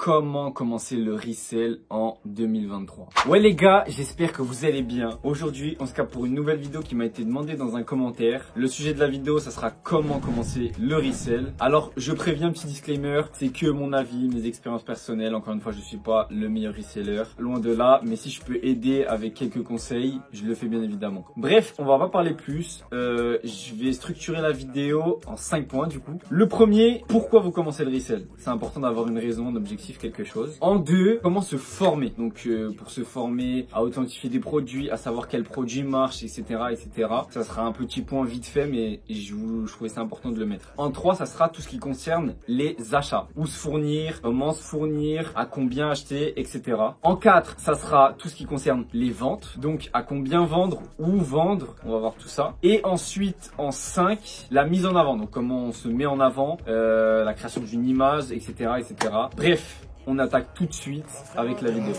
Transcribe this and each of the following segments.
comment commencer le resell en 2023. Ouais les gars, j'espère que vous allez bien. Aujourd'hui, on se capte pour une nouvelle vidéo qui m'a été demandée dans un commentaire. Le sujet de la vidéo, ça sera comment commencer le resell. Alors, je préviens un petit disclaimer, c'est que mon avis, mes expériences personnelles. Encore une fois, je suis pas le meilleur reseller, loin de là. Mais si je peux aider avec quelques conseils, je le fais bien évidemment. Bref, on va pas parler plus. Je vais structurer la vidéo en 5 points du coup. Le premier, pourquoi vous commencez le resell? C'est important d'avoir une raison, un objectif, quelque chose. En 2, comment se former? Donc pour se former, à authentifier des produits, à savoir quel produit marche, etc., etc. Ça sera un petit point vite fait, mais je trouvais ça important de le mettre. En 3, ça sera tout ce qui concerne les achats. Où se fournir, comment se fournir, à combien acheter, etc. En 4, ça sera tout ce qui concerne les ventes. Donc à combien vendre, où vendre, on va voir tout ça. Et ensuite, en 5, la mise en avant. Donc comment on se met en avant, la création d'une image, etc., etc. Bref, on attaque tout de suite avec la vidéo.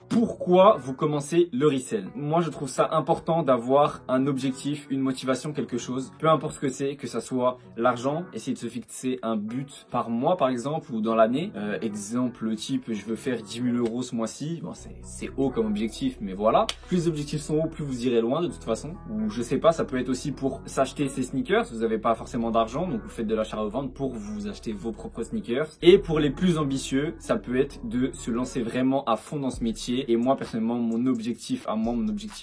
Pourquoi vous commencez le resell? Moi, je trouve ça important d'avoir un objectif, une motivation, quelque chose. Peu importe ce que c'est, que ça soit l'argent, essayer de se fixer un but par mois, par exemple, ou dans l'année. Exemple type, je veux faire 10 000 € ce mois-ci. Bon, c'est haut comme objectif, mais voilà. Plus les objectifs sont hauts, plus vous irez loin de toute façon. Ou je sais pas, ça peut être aussi pour s'acheter ses sneakers. Vous n'avez pas forcément d'argent, donc vous faites de l'achat-revente pour vous acheter vos propres sneakers. Et pour les plus ambitieux, ça peut être de se lancer vraiment à fond dans ce métier. Et moi, personnellement, mon objectif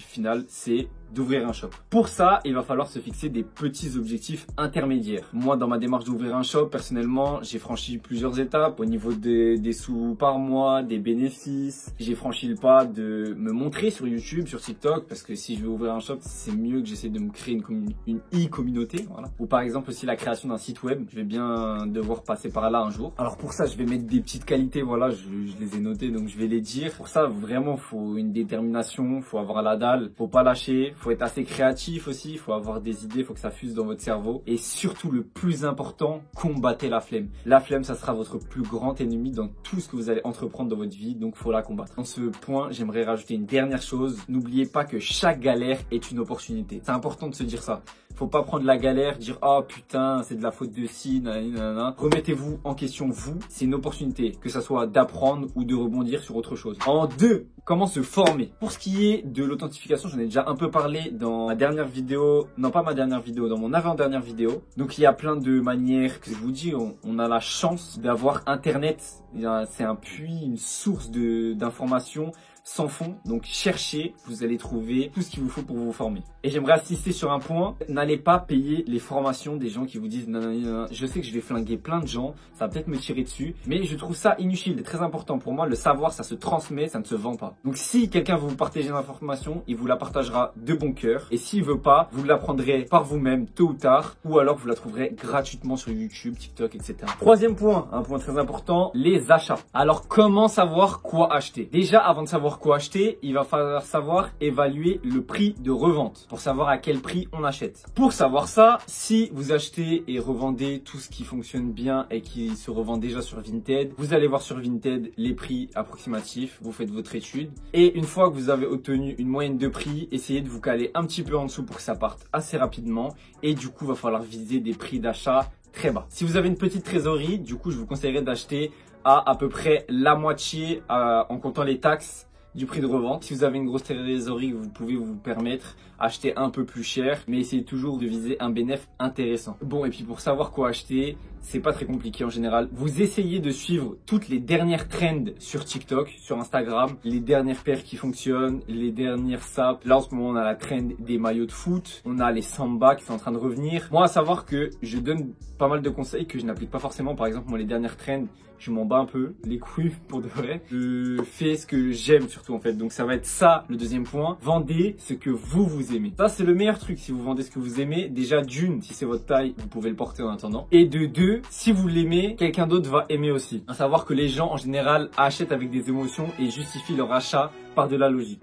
final, c'est d'ouvrir un shop. Pour ça, il va falloir se fixer des petits objectifs intermédiaires. Moi, dans ma démarche d'ouvrir un shop, personnellement, j'ai franchi plusieurs étapes au niveau des sous par mois, des bénéfices. J'ai franchi le pas de me montrer sur YouTube, sur TikTok, parce que si je veux ouvrir un shop, c'est mieux que j'essaie de me créer une e-communauté. Voilà. Ou par exemple aussi la création d'un site web. Je vais bien devoir passer par là un jour. Alors pour ça, je vais mettre des petites qualités. Voilà, je les ai notées, donc je vais les dire. Pour ça, vraiment, faut une détermination, faut avoir la dalle, faut pas lâcher. Faut être assez créatif aussi, il faut avoir des idées, il faut que ça fuse dans votre cerveau. Et surtout, le plus important, combattez la flemme. La flemme, ça sera votre plus grand ennemi dans tout ce que vous allez entreprendre dans votre vie, donc faut la combattre. Dans ce point, j'aimerais rajouter une dernière chose. N'oubliez pas que chaque galère est une opportunité. C'est important de se dire ça. Faut pas prendre la galère, dire « Oh putain, c'est de la faute de ci, nanana ». Remettez-vous en question vous. C'est une opportunité, que ça soit d'apprendre ou de rebondir sur autre chose. En 2, comment se former? Pour ce qui est de l'authentification, j'en ai déjà un peu parlé dans ma dernière vidéo. Non, pas ma dernière vidéo, dans mon avant-dernière vidéo. Donc il y a plein de manières que je vous dis, on a la chance d'avoir Internet. C'est un puits, une source d'informations sans fond, donc cherchez, vous allez trouver tout ce qu'il vous faut pour vous former. Et j'aimerais insister sur un point, n'allez pas payer les formations des gens qui vous disent nanana. Je sais que je vais flinguer plein de gens, ça va peut-être me tirer dessus, mais je trouve ça inutile, très important pour moi. Le savoir, ça se transmet, ça ne se vend pas. Donc si quelqu'un veut vous partager l'information, il vous la partagera de bon cœur, et s'il veut pas, vous l'apprendrez par vous-même tôt ou tard, ou alors vous la trouverez gratuitement sur YouTube, TikTok, etc. Troisième point, un point très important, les achats. Alors comment savoir quoi acheter? Déjà, avant de savoir quoi acheter, il va falloir savoir évaluer le prix de revente pour savoir à quel prix on achète. Pour savoir ça, si vous achetez et revendez tout ce qui fonctionne bien et qui se revend déjà sur Vinted, vous allez voir sur Vinted les prix approximatifs, vous faites votre étude et une fois que vous avez obtenu une moyenne de prix, essayez de vous caler un petit peu en dessous pour que ça parte assez rapidement et du coup, il va falloir viser des prix d'achat très bas. Si vous avez une petite trésorerie, du coup, je vous conseillerais d'acheter à peu près la moitié en comptant les taxes du prix de revente. Si vous avez une grosse trésorerie, vous pouvez vous permettre acheter un peu plus cher, mais essayez toujours de viser un bénéfice intéressant. Bon, et puis pour savoir quoi acheter, c'est pas très compliqué en général. Vous essayez de suivre toutes les dernières trends sur TikTok, sur Instagram, les dernières paires qui fonctionnent, les dernières sapes. Là, en ce moment, on a la trend des maillots de foot, on a les samba qui sont en train de revenir. Moi, à savoir que je donne pas mal de conseils que je n'applique pas forcément. Par exemple, moi, les dernières trends, je m'en bats un peu les couilles pour de vrai. Je fais ce que j'aime surtout en fait. Donc ça va être ça le deuxième point. Vendez ce que vous aimez. Ça c'est le meilleur truc si vous vendez ce que vous aimez. Déjà d'une, si c'est votre taille, vous pouvez le porter en attendant. Et de deux, si vous l'aimez, quelqu'un d'autre va aimer aussi. À savoir que les gens en général achètent avec des émotions et justifient leur achat par de la logique.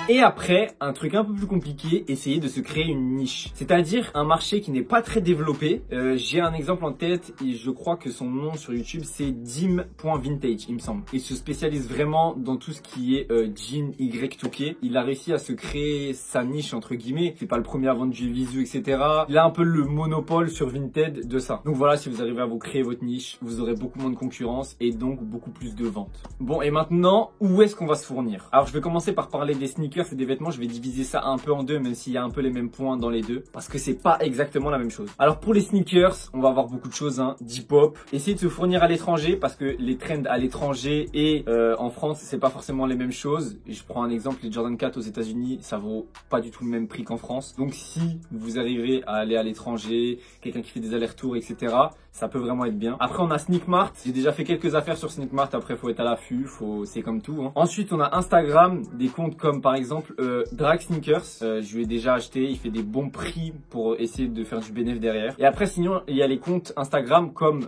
Et après, un truc un peu plus compliqué, essayer de se créer une niche. C'est-à-dire un marché qui n'est pas très développé. J'ai un exemple en tête et je crois que son nom sur YouTube c'est dim.vintage, il me semble. Il se spécialise vraiment dans tout ce qui est jean Y2K. Il a réussi à se créer sa niche entre guillemets. C'est pas le premier à vendre du visu, etc. Il a un peu le monopole sur Vinted de ça. Donc voilà, si vous arrivez à vous créer votre niche, vous aurez beaucoup moins de concurrence et donc beaucoup plus de ventes. Bon, et maintenant, où est-ce qu'on va se fournir? Alors je vais commencer par parler des sneakers et des vêtements. Je vais diviser ça un peu en deux, même s'il y a un peu les mêmes points dans les deux, parce que c'est pas exactement la même chose. Alors pour les sneakers, on va avoir beaucoup de choses, hein. Depop, essayez de se fournir à l'étranger, parce que les trends à l'étranger et en France, c'est pas forcément les mêmes choses. Je prends un exemple, les Jordan 4 aux États-Unis, ça vaut pas du tout le même prix qu'en France. Donc si vous arrivez à aller à l'étranger, quelqu'un qui fait des allers-retours, etc., ça peut vraiment être bien. Après, on a Sneakmart. J'ai déjà fait quelques affaires sur Sneakmart. Après, faut être à l'affût. C'est comme tout, hein. Ensuite, on a Instagram. Des comptes comme, par exemple, Drag Sneakers. Je lui ai déjà acheté. Il fait des bons prix pour essayer de faire du bénéfice derrière. Et après, sinon, il y a les comptes Instagram comme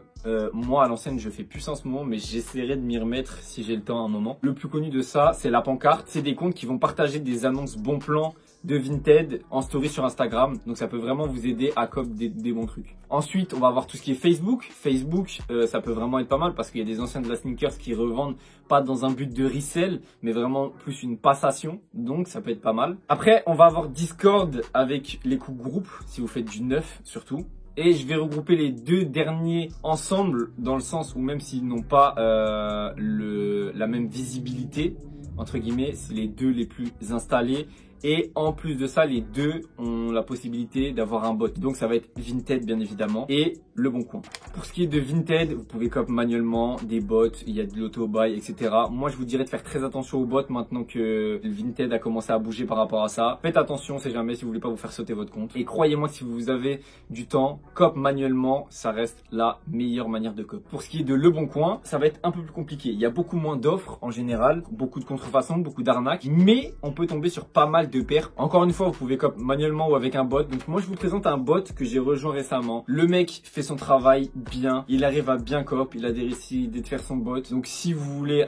moi, à l'ancienne, je fais plus en ce moment, mais j'essaierai de m'y remettre si j'ai le temps à un moment. Le plus connu de ça, c'est La Pancarte. C'est des comptes qui vont partager des annonces bons plans de Vinted en story sur Instagram. Donc ça peut vraiment vous aider à copier des bons trucs. Ensuite, on va avoir tout ce qui est Facebook. Facebook, ça peut vraiment être pas mal parce qu'il y a des anciens de la sneakers qui revendent pas dans un but de resell, mais vraiment plus une passation. Donc ça peut être pas mal. Après, on va avoir Discord avec les coupes groupes, si vous faites du neuf surtout. Et je vais regrouper les deux derniers ensemble dans le sens où même s'ils n'ont pas la même visibilité, entre guillemets, c'est les deux les plus installés. Et en plus de ça, les deux ont la possibilité d'avoir un bot. Donc ça va être Vinted bien évidemment et Le Bon Coin. Pour ce qui est de Vinted, vous pouvez cop manuellement des bots, il y a de l'auto-buy, etc. Moi je vous dirais de faire très attention aux bots maintenant que Vinted a commencé à bouger par rapport à ça. Faites attention, c'est jamais si vous voulez pas vous faire sauter votre compte. Et croyez-moi, si vous avez du temps, cop manuellement, ça reste la meilleure manière de cop. Pour ce qui est de Le Bon Coin, ça va être un peu plus compliqué. Il y a beaucoup moins d'offres en général, beaucoup de contrefaçons, beaucoup d'arnaques, mais on peut tomber sur pas mal de paires. Encore une fois, vous pouvez cop manuellement ou avec un bot. Donc moi je vous présente un bot que j'ai rejoint récemment. Le mec fait son travail bien, il arrive à bien cop, il a décidé de faire son bot. Donc si vous voulez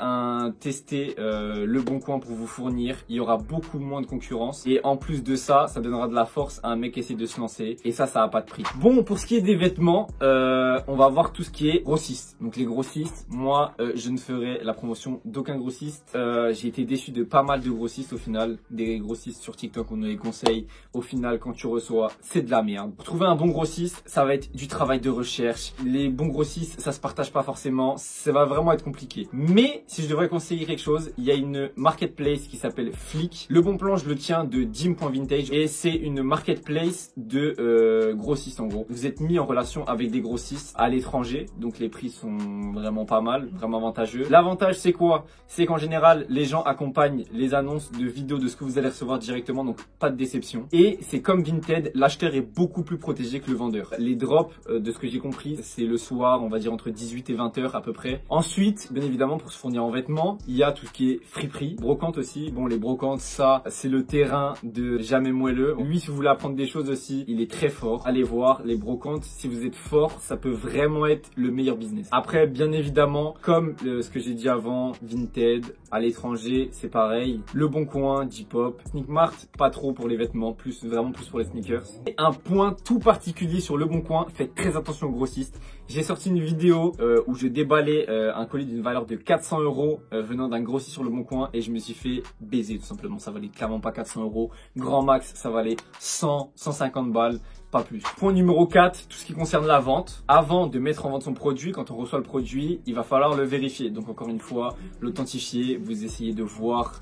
tester Le Bon Coin pour vous fournir, il y aura beaucoup moins de concurrence. Et en plus de ça, ça donnera de la force à un mec qui essaie de se lancer. Et ça a pas de prix. Bon, pour ce qui est des vêtements, on va voir tout ce qui est grossiste. Donc les grossistes, moi je ne ferai la promotion d'aucun grossiste. J'ai été déçu de pas mal de grossistes au final. Des grossistes sur TikTok, on nous les conseille. Au final, quand tu reçois, c'est de la merde. Pour trouver un bon grossiste, ça va être du travail de recherche. Les bons grossistes, ça se partage pas forcément. Ça va vraiment être compliqué. Mais si je devrais conseiller quelque chose, il y a une marketplace qui s'appelle Flick. Le bon plan, je le tiens de dim.vintage et c'est une marketplace de grossistes en gros. Vous êtes mis en relation avec des grossistes à l'étranger, donc les prix sont vraiment pas mal, vraiment avantageux. L'avantage, c'est quoi? C'est qu'en général, les gens accompagnent les annonces de vidéos de ce que vous allez recevoir directement, donc pas de déception. Et c'est comme Vinted, l'acheteur est beaucoup plus protégé que le vendeur. Les drops, de ce que j'ai compris, c'est le soir, on va dire entre 18 et 20 heures à peu près. Ensuite, bien évidemment, pour se fournir en vêtements, il y a tout ce qui est friperie, brocante aussi. Bon, les brocantes, ça, c'est le terrain de Jamais Moelleux. Lui, si vous voulez apprendre des choses aussi, il est très fort. Allez voir les brocantes. Si vous êtes fort, ça peut vraiment être le meilleur business. Après, bien évidemment, comme ce que j'ai dit avant, Vinted, à l'étranger, c'est pareil. Le Bon Coin, Depop, Sneakmart, pas trop pour les vêtements, vraiment plus pour les sneakers. Et un point tout particulier sur Le Bon Coin, faites très attention aux grossistes. J'ai sorti une vidéo où je déballais un colis d'une valeur de 400 € venant d'un grossiste sur Le Bon Coin et je me suis fait baiser tout simplement. Ça valait clairement pas 400 €. Grand max, ça valait 100, 150 balles. Pas plus. Point numéro 4, tout ce qui concerne la vente. Avant de mettre en vente son produit, quand on reçoit le produit, il va falloir le vérifier. Donc encore une fois, l'authentifier, vous essayez de voir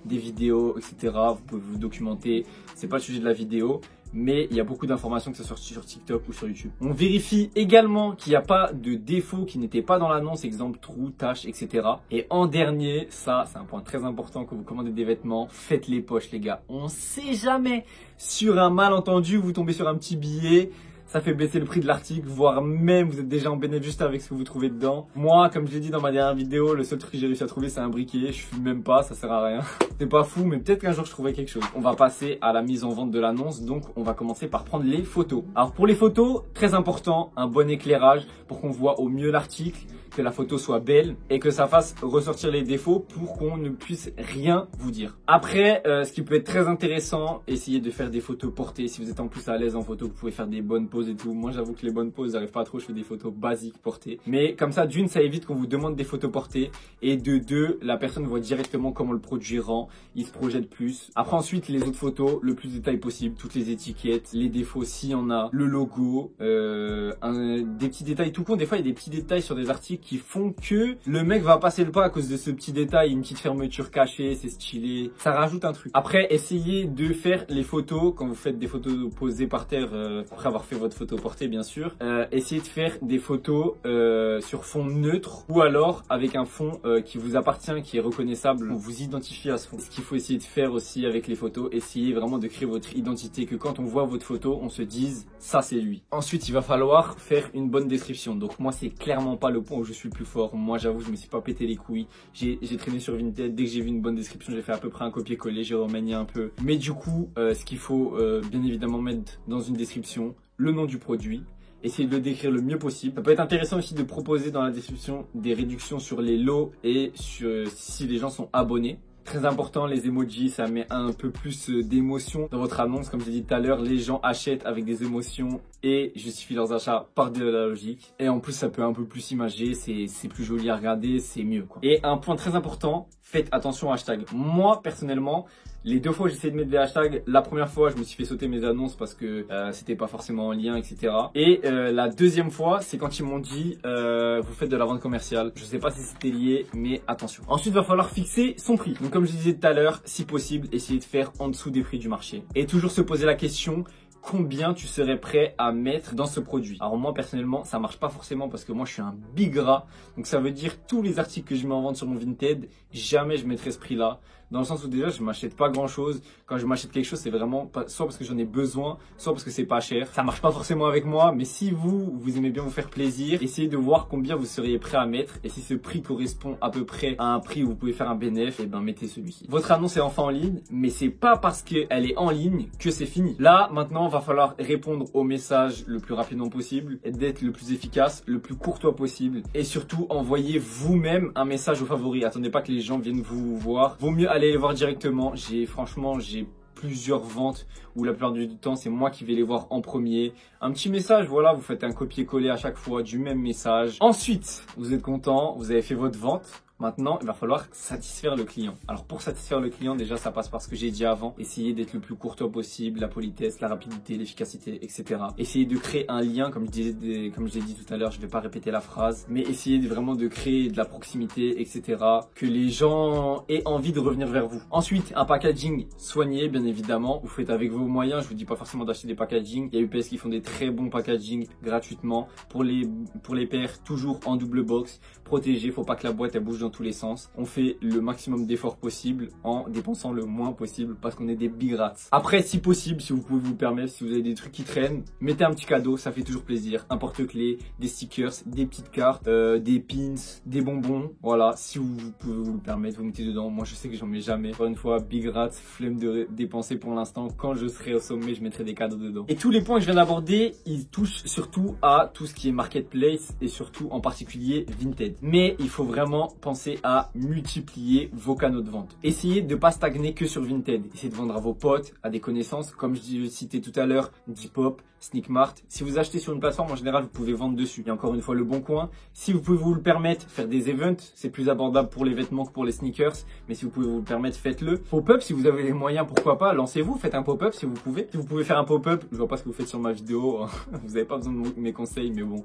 des vidéos, etc. Vous pouvez vous documenter. C'est pas le sujet de la vidéo, mais il y a beaucoup d'informations que ça sortent sur TikTok ou sur YouTube. On vérifie également qu'il n'y a pas de défauts qui n'étaient pas dans l'annonce, exemple trous, taches, etc. Et en dernier, ça c'est un point très important quand vous commandez des vêtements, faites les poches les gars. On sait jamais, sur un malentendu, vous tombez sur un petit billet, ça fait baisser le prix de l'article, voire même vous êtes déjà en bénéfice juste avec ce que vous trouvez dedans. Moi, comme je l'ai dit dans ma dernière vidéo, le seul truc que j'ai réussi à trouver, c'est un briquet. Je fume même pas, ça sert à rien. C'est pas fou, mais peut-être qu'un jour je trouverai quelque chose. On va passer à la mise en vente de l'annonce, donc on va commencer par prendre les photos. Alors pour les photos, très important, un bon éclairage pour qu'on voit au mieux l'article. que la photo soit belle et que ça fasse ressortir les défauts pour qu'on ne puisse rien vous dire. Après, ce qui peut être très intéressant, essayez de faire des photos portées. Si vous êtes en plus à l'aise en photo, vous pouvez faire des bonnes poses et tout. Moi, j'avoue que les bonnes poses, j'arrive pas trop, je fais des photos basiques portées. Mais comme ça, d'une, ça évite qu'on vous demande des photos portées et de deux, la personne voit directement comment le produit rend, il se projette plus. Après, ensuite, les autres photos, le plus de détails possible, toutes les étiquettes, les défauts s'il y en a, le logo, des petits détails tout con. Des fois, il y a des petits détails sur des articles qui font que le mec va passer le pas à cause de ce petit détail, une petite fermeture cachée, c'est stylé. Ça rajoute un truc. Après, essayez de faire les photos quand vous faites des photos posées par terre, après avoir fait votre photo portée, bien sûr. Essayez de faire des photos sur fond neutre ou alors avec un fond qui vous appartient, qui est reconnaissable. On vous identifie à ce fond. Ce qu'il faut essayer de faire aussi avec les photos, essayez vraiment de créer votre identité, que quand on voit votre photo, on se dise ça c'est lui. Ensuite, il va falloir faire une bonne description. Donc moi, c'est clairement pas le point où je suis le plus fort. Moi, j'avoue, je me suis pas pété les couilles. J'ai traîné sur Vinted. Dès que j'ai vu une bonne description, j'ai fait à peu près un copier-coller, j'ai remanié un peu. Mais du coup, ce qu'il faut bien évidemment mettre dans une description, le nom du produit. Essayez de le décrire le mieux possible. Ça peut être intéressant aussi de proposer dans la description des réductions sur les lots et sur, si les gens sont abonnés. Très important, les emojis, ça met un peu plus d'émotion dans votre annonce. Comme j'ai dit tout à l'heure, les gens achètent avec des émotions et justifient leurs achats par de la logique. Et en plus, ça peut un peu plus imager, c'est plus joli à regarder, c'est mieux, quoi. Et un point très important, faites attention aux hashtags. Moi, personnellement, les deux fois j'ai essayé de mettre des hashtags, la première fois je me suis fait sauter mes annonces parce que c'était pas forcément en lien, etc. Et la deuxième fois, c'est quand ils m'ont dit vous faites de la vente commerciale. Je sais pas si c'était lié, mais attention. Ensuite, il va falloir fixer son prix. Donc comme je disais tout à l'heure, si possible, essayez de faire en dessous des prix du marché. Et toujours se poser la question, combien tu serais prêt à mettre dans ce produit. Alors moi personnellement, ça marche pas forcément parce que moi je suis un big rat. Donc ça veut dire tous les articles que je mets en vente sur mon Vinted, jamais je mettrai ce prix là. Dans le sens où déjà je m'achète pas grand chose. Quand je m'achète quelque chose, c'est vraiment soit parce que j'en ai besoin, soit parce que c'est pas cher. Ça marche pas forcément avec moi, mais si vous aimez bien vous faire plaisir, essayez de voir combien vous seriez prêt à mettre. Et si ce prix correspond à peu près à un prix où vous pouvez faire un bénéfice, et ben mettez celui-ci. Votre annonce est enfin en ligne, mais c'est pas parce qu'elle est en ligne que c'est fini. Là, maintenant, va falloir répondre au message le plus rapidement possible, et d'être le plus efficace, le plus courtois possible, et surtout envoyez vous-même un message aux favoris. Attendez pas que les gens viennent vous voir. Vaut mieux aller les voir directement. Franchement, j'ai plusieurs ventes où la plupart du temps c'est moi qui vais les voir en premier. Un petit message, voilà, vous faites un copier-coller à chaque fois du même message. Ensuite, vous êtes content, vous avez fait votre vente. Maintenant, il va falloir satisfaire le client. Alors pour satisfaire le client, déjà ça passe par ce que j'ai dit avant. Essayez d'être le plus courtois possible, la politesse, la rapidité, l'efficacité, etc. Essayez de créer un lien, comme je l'ai dit tout à l'heure, je ne vais pas répéter la phrase, mais essayez vraiment de créer de la proximité, etc. Que les gens aient envie de revenir vers vous. Ensuite, un packaging soigné, bien évidemment. Vous faites avec vos moyens. Je vous dis pas forcément d'acheter des packaging. Il y a UPS qui font des très bons packaging gratuitement. Pour les paires, toujours en double box, protégé. Faut pas que la boîte elle bouge dans tous les sens. On fait le maximum d'efforts possible en dépensant le moins possible parce qu'on est des big rats. Après, si possible, si vous pouvez vous permettre, si vous avez des trucs qui traînent, mettez un petit cadeau, ça fait toujours plaisir. Un porte-clés, des stickers, des petites cartes, des pins, des bonbons. Voilà, si vous pouvez vous le permettre, vous mettez dedans. Moi, je sais que j'en mets jamais. Encore une fois, big rats, flemme de dépenser pour l'instant. Quand je serai au sommet, je mettrai des cadeaux dedans. Et tous les points que je viens d'aborder, ils touchent surtout à tout ce qui est marketplace et surtout en particulier Vinted. Mais il faut vraiment penser à multiplier vos canaux de vente. Essayez de ne pas stagner que sur Vinted. Essayez de vendre à vos potes, à des connaissances, comme je citais tout à l'heure, Depop, Sneakmart. Si vous achetez sur une plateforme, en général, vous pouvez vendre dessus. Il y a encore une fois le bon coin. Si vous pouvez vous le permettre, faire des events, c'est plus abordable pour les vêtements que pour les sneakers. Mais si vous pouvez vous le permettre, faites-le. Pop-up, si vous avez les moyens, pourquoi pas, lancez-vous, faites un pop-up si vous pouvez. Si vous pouvez faire un pop-up, je vois pas ce que vous faites sur ma vidéo. Vous n'avez pas besoin de mes conseils, mais bon,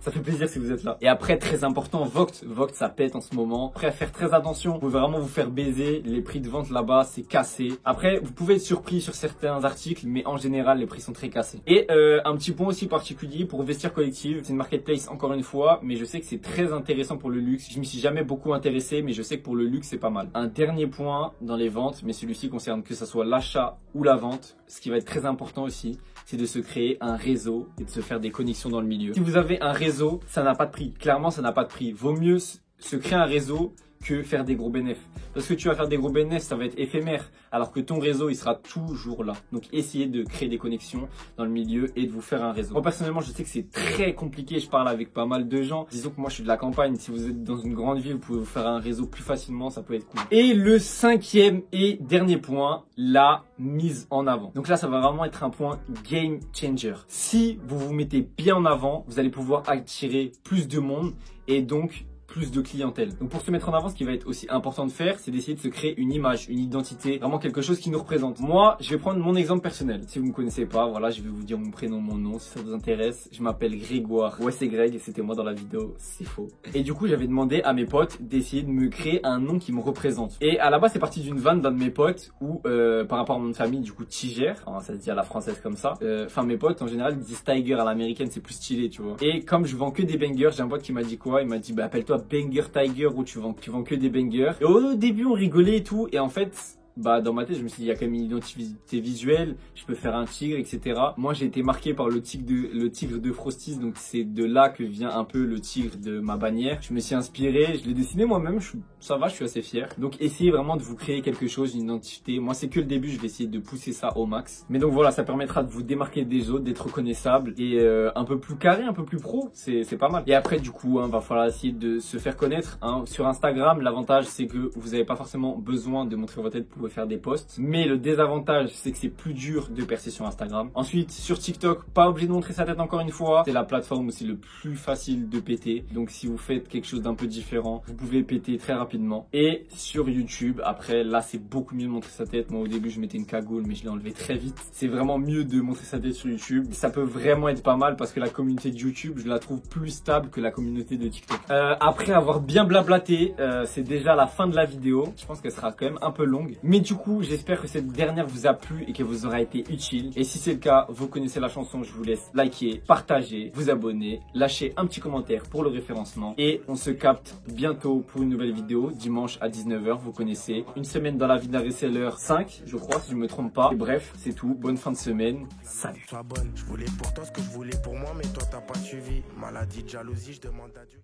ça fait plaisir si vous êtes là. Et après, très important, Vogt, ça pète en ce moment. Après, à faire très attention. Vous pouvez vraiment vous faire baiser. Les prix de vente là-bas, c'est cassé. Après, vous pouvez être surpris sur certains articles, mais en général, les prix sont très cassés. Et un petit point aussi particulier pour Vestiaire Collective. C'est une marketplace encore une fois, mais je sais que c'est très intéressant pour le luxe. Je m'y suis jamais beaucoup intéressé, mais je sais que pour le luxe, c'est pas mal. Un dernier point dans les ventes, mais celui-ci concerne que ce soit l'achat ou la vente. Ce qui va être très important aussi, c'est de se créer un réseau et de se faire des connexions dans le milieu. Si vous avez un réseau, ça n'a pas de prix. Clairement, ça n'a pas de prix. Vaut mieux se créer un réseau que faire des gros bénéfices. Parce que tu vas faire des gros bénéfices, ça va être éphémère, alors que ton réseau, il sera toujours là. Donc, essayez de créer des connexions dans le milieu et de vous faire un réseau. Moi, personnellement, je sais que c'est très compliqué. Je parle avec pas mal de gens. Disons que moi, je suis de la campagne. Si vous êtes dans une grande ville, vous pouvez vous faire un réseau plus facilement. Ça peut être cool. Et le cinquième et dernier point, la mise en avant. Donc là, ça va vraiment être un point game changer. Si vous vous mettez bien en avant, vous allez pouvoir attirer plus de monde et donc plus de clientèle. Donc pour se mettre en avant, ce qui va être aussi important de faire, c'est d'essayer de se créer une image, une identité, vraiment quelque chose qui nous représente. Moi, je vais prendre mon exemple personnel. Si vous me connaissez pas, voilà, je vais vous dire mon prénom, mon nom, si ça vous intéresse. Je m'appelle Grégoire. Ouais, c'est Greg et c'était moi dans la vidéo, c'est faux. Et du coup, j'avais demandé à mes potes d'essayer de me créer un nom qui me représente. Et à la base, c'est parti d'une vanne d'un de mes potes où, par rapport à mon nom de famille, du coup, Tiger, enfin, ça se dit à la française comme ça. Enfin, mes potes, en général, ils disent Tiger à l'américaine, c'est plus stylé, tu vois. Et comme je vends que des bangers, j'ai un pote qui m'a dit quoi? Il m'a dit, bah, appelle-toi Banger Tiger, où tu vends que des bangers. Et au début on rigolait et tout, et en fait bah dans ma tête je me suis dit il y a quand même une identité visuelle, je peux faire un tigre, etc. Moi j'ai été marqué par le tigre de Frosties, donc c'est de là que vient un peu le tigre de ma bannière. Je me suis inspiré, je l'ai dessiné moi-même, ça va, je suis assez fier. Donc essayez vraiment de vous créer quelque chose, une identité. Moi c'est que le début, je vais essayer de pousser ça au max. Mais donc voilà, ça permettra de vous démarquer des autres, d'être reconnaissable et un peu plus carré, un peu plus pro, c'est pas mal. Et après du coup, va falloir essayer de se faire connaître. Sur Instagram, l'avantage c'est que vous n'avez pas forcément besoin de montrer votre tête pour faire des posts. Mais le désavantage, c'est que c'est plus dur de percer sur Instagram. Ensuite, sur TikTok, pas obligé de montrer sa tête encore une fois. C'est la plateforme où c'est le plus facile de péter. Donc si vous faites quelque chose d'un peu différent, vous pouvez péter très rapidement. Et sur YouTube, après, là, c'est beaucoup mieux de montrer sa tête. Moi, au début, je mettais une cagoule, mais je l'ai enlevé très vite. C'est vraiment mieux de montrer sa tête sur YouTube. Ça peut vraiment être pas mal parce que la communauté de YouTube, je la trouve plus stable que la communauté de TikTok. Après avoir bien blablaté, c'est déjà la fin de la vidéo. Je pense qu'elle sera quand même un peu longue. Mais du coup, j'espère que cette dernière vous a plu et qu'elle vous aura été utile. Et si c'est le cas, vous connaissez la chanson, je vous laisse liker, partager, vous abonner, lâcher un petit commentaire pour le référencement. Et on se capte bientôt pour une nouvelle vidéo, dimanche à 19 h, vous connaissez. Une semaine dans la vie d'un reseller 5, je crois, si je me trompe pas. Et bref, c'est tout. Bonne fin de semaine. Salut. Sois bonne, je voulais pour toi ce que je voulais pour moi, mais toi t'as pas suivi. Maladie de jalousie, je demande à Dieu.